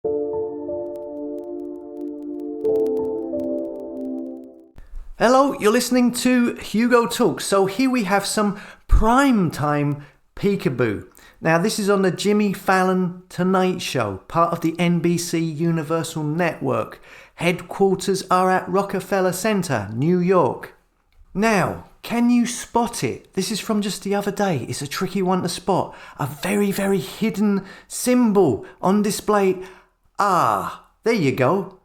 Hello, you're listening to Hugo Talks. So here we have some primetime Peekaboo. Now this is on the Jimmy Fallon Tonight Show, part of the NBC Universal Network. Headquarters are at Rockefeller Center, New York. Now, can you spot it? This is from just the other day. It's a tricky one to spot. A very, very hidden symbol on display. Ah, there you go.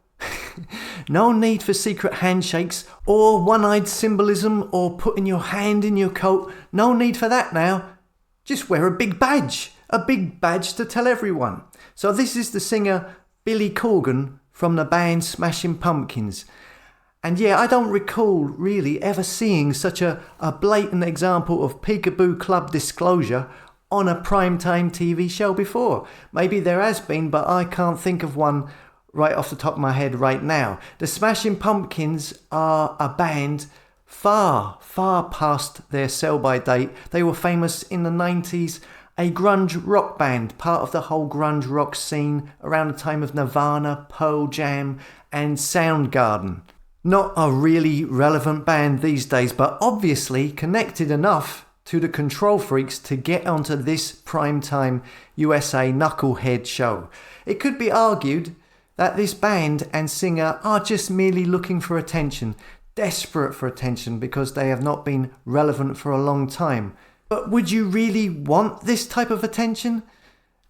No need for secret handshakes or one-eyed symbolism or putting your hand in your coat. No need for that now. Just wear a big badge to tell everyone. So this is the singer Billy Corgan from the band Smashing Pumpkins. And yeah, I don't recall really ever seeing such a blatant example of Peekaboo Club disclosure on a primetime TV show before. Maybe there has been, but I can't think of one right off the top of my head right now. The Smashing Pumpkins are a band far past their sell-by date. They were famous in the 90s, a grunge rock band, part of the whole grunge rock scene around the time of Nirvana, Pearl Jam and Soundgarden. Not a really relevant band these days, but obviously connected enough to the control freaks to get onto this primetime USA Knucklehead show. It could be argued that this band and singer are just merely looking for attention, desperate for attention because they have not been relevant for a long time. But would you really want this type of attention?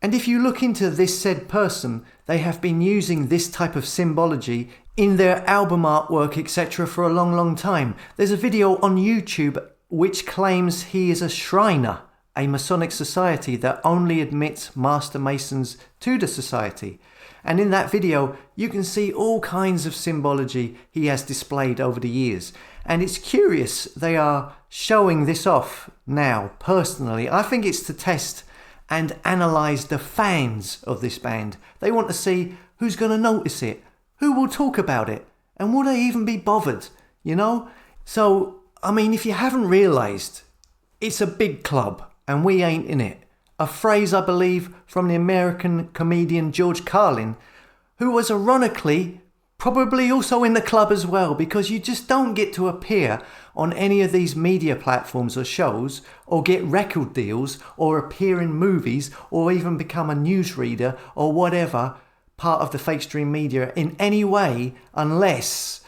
And if you look into this said person, they have been using this type of symbology in their album artwork, etc. for a long time. There's a video on YouTube which claims he is a Shriner, a Masonic society that only admits Master Masons to the society. And in that video, you can see all kinds of symbology he has displayed over the years. And it's curious they are showing this off now, personally. I think it's to test and analyse the fans of this band. They want to see who's going to notice it, who will talk about it, and will they even be bothered, you know? So, I mean, if you haven't realised, it's a big club and we ain't in it. A phrase, I believe, from the American comedian George Carlin, who was ironically probably also in the club as well, because you just don't get to appear on any of these media platforms or shows, or get record deals, or appear in movies, or even become a newsreader or whatever part of the fake stream media in any way unless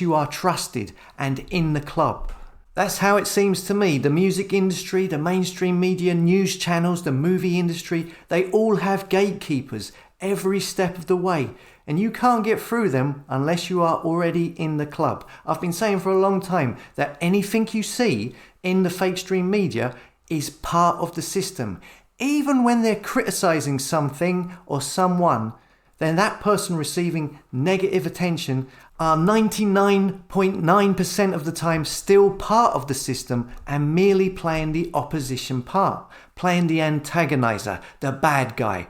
you are trusted and in the club. That's how it seems to me. The music industry, the mainstream media, news channels, the movie industry, they all have gatekeepers every step of the way. And you can't get through them unless you are already in the club. I've been saying for a long time that anything you see in the fake stream media is part of the system. Even when they're criticising something or someone, then that person receiving negative attention are 99.9% of the time still part of the system and merely playing the opposition part, playing the antagonizer, the bad guy.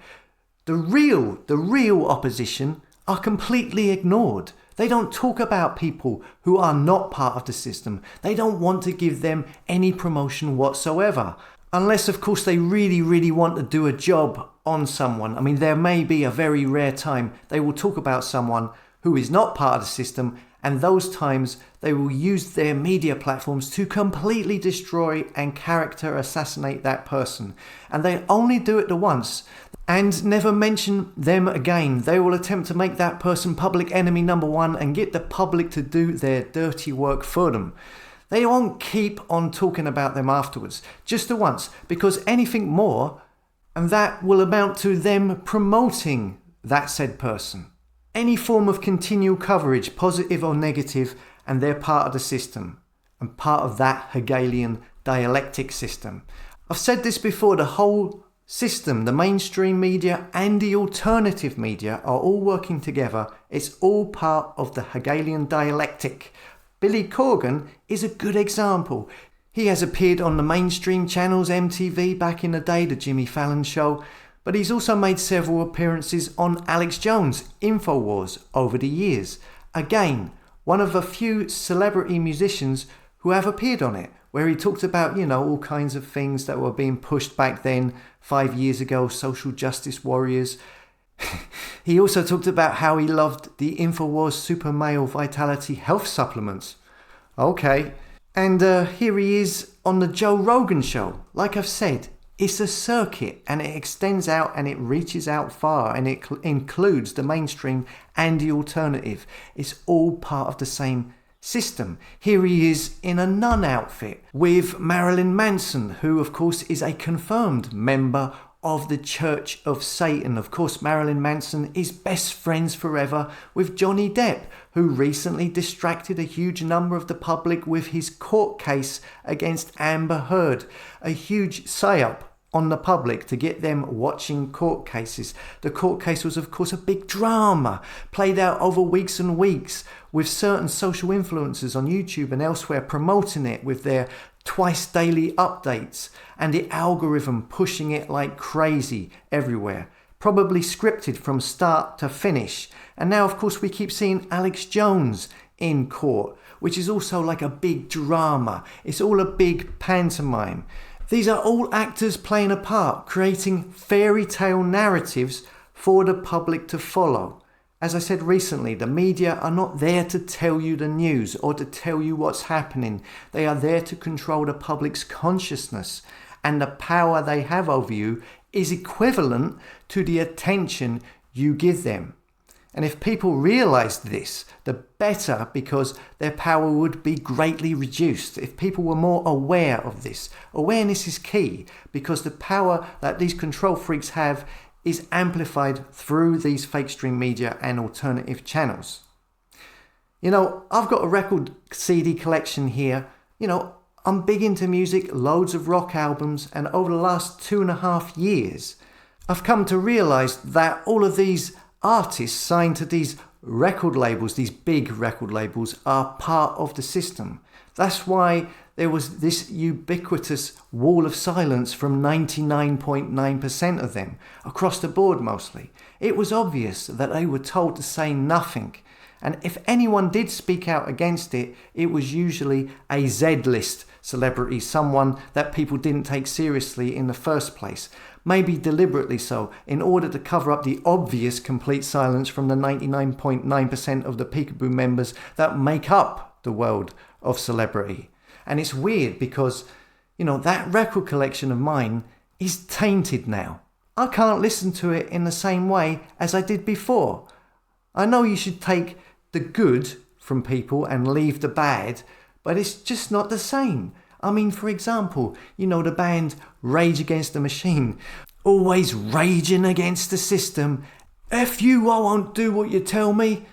The real opposition are completely ignored. They don't talk about people who are not part of the system. They don't want to give them any promotion whatsoever. Unless, of course, they really want to do a job on someone. I mean, there may be a very rare time they will talk about someone who is not part of the system, and those times they will use their media platforms to completely destroy and character assassinate that person. And they only do it the once and never mention them again. They will attempt to make that person public enemy number one and get the public to do their dirty work for them. They won't keep on talking about them afterwards, just the once, because anything more, and that will amount to them promoting that said person. Any form of continual coverage, positive or negative, and they're part of the system, and part of that Hegelian dialectic system. I've said this before, the whole system, the mainstream media and the alternative media are all working together. It's all part of the Hegelian dialectic. Billy Corgan is a good example. He has appeared on the mainstream channels, MTV back in the day, the Jimmy Fallon show, but he's also made several appearances on Alex Jones' InfoWars over the years. Again, one of a few celebrity musicians who have appeared on it, where he talked about, all kinds of things that were being pushed back then, 5 years ago, social justice warriors. He also talked about how he loved the InfoWars Super Male Vitality Health Supplements. Okay. And here he is on the Joe Rogan show. Like I've said, it's a circuit and it extends out and it reaches out far and it includes the mainstream and the alternative. It's all part of the same system. Here he is in a nun outfit with Marilyn Manson, who of course is a confirmed member of the Church of Satan. Of course, Marilyn Manson is best friends forever with Johnny Depp, who recently distracted a huge number of the public with his court case against Amber Heard. A huge psyop on the public to get them watching court cases. The court case was of course a big drama, played out over weeks and weeks, with certain social influencers on YouTube and elsewhere promoting it with their twice daily updates and the algorithm pushing it like crazy everywhere. Probably scripted from start to finish. And now of course we keep seeing Alex Jones in court, which is also like a big drama. It's all a big pantomime. These are all actors playing a part, creating fairy tale narratives for the public to follow. As I said recently, the media are not there to tell you the news or to tell you what's happening. They are there to control the public's consciousness, and the power they have over you is equivalent to the attention you give them. And if people realised this, the better, because their power would be greatly reduced. If people were more aware of this. Awareness is key, because the power that these control freaks have is amplified through these fake stream media and alternative channels. You know, I've got a record CD collection here. You know, I'm big into music, loads of rock albums, and over the last 2.5 years, I've come to realise that all of these artists signed to these record labels, these big record labels, are part of the system. That's why there was this ubiquitous wall of silence from 99.9% of them, across the board mostly. It was obvious that they were told to say nothing. And if anyone did speak out against it, it was usually a Z-list celebrity, someone that people didn't take seriously in the first place. Maybe deliberately so, in order to cover up the obvious complete silence from the 99.9% of the PEEKABOO members that make up the world of celebrity. And it's weird because, you know, that record collection of mine is tainted now. I can't listen to it in the same way as I did before. I know you should take the good from people and leave the bad, but it's just not the same. I mean, for example, you know, the band Rage Against the Machine, always raging against the system. F you, I won't do what you tell me.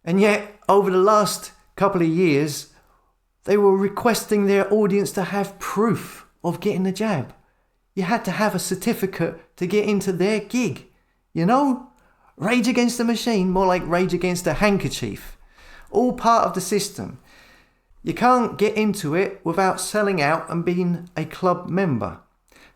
And yet, over the last couple of years, they were requesting their audience to have proof of getting the jab. You had to have a certificate to get into their gig. You know? Rage Against the Machine, more like Rage Against a Handkerchief. All part of the system. You can't get into it without selling out and being a club member.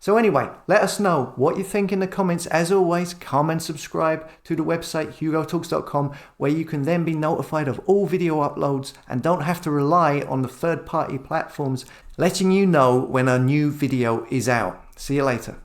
So anyway, let us know what you think in the comments. As always, comment, subscribe to the website hugotalks.com, where you can then be notified of all video uploads and don't have to rely on the third-party platforms letting you know when a new video is out. See you later.